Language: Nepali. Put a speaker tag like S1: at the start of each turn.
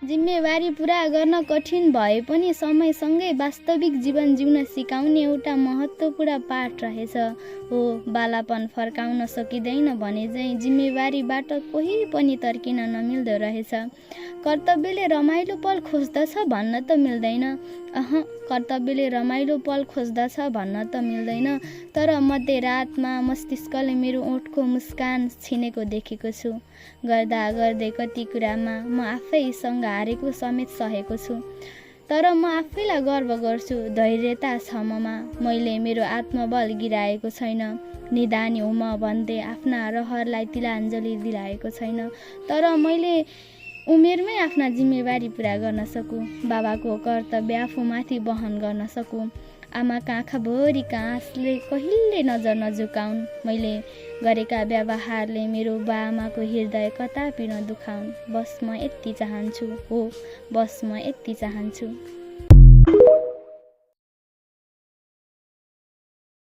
S1: जिम्मेवारी पूरा गर्न कठिन भए पनि समयसँगै वास्तविक जीवन जिउन सिकाउने एउटा महत्त्वपूर्ण पाठ रहेछ। हो, बालापन फर्काउन सकिँदैन भने चाहिँ जिम्मेवारीबाट कोही पनि तर्किन नमिल्दो रहेछ। कर्तव्यले रमाइलो पल खोज्दछ भन्न त मिल्दैन। कर्तव्यले रमाइलो पल खोज्दछ भन्न त मिल्दैन। तर मध्यरातमा मस्तिष्कले मेरो ओठको मुस्कान छिनेको देखेको छु। गर्दा गर्दै कति कुरामा म आफैसँग हारेको समेत सहेको छु। तर म आफैलाई गर्व गर्छु, धैर्यता छ ममा। मैले मेरो आत्मबल गिराएको छैन। निदानी हो म भन्दै आफ्ना रहरलाई तिलाञ्जली दिलाएको छैन। तर मैले उमेरमै आफ्ना जिम्मेवारी पुरा गर्न सकूँ। बाबाको कर्तव्य आफूमाथि वहन गर्न सकूँ। आमाका आँखाभरिका आँसले कहिले नजर नझुकाउन्। मैले गरेका व्यवहारले मेरो बाआमाको हृदय कदापि नदुखाउन्। बस म यति चाहन्छु। हो, बस म यति चाहन्छु।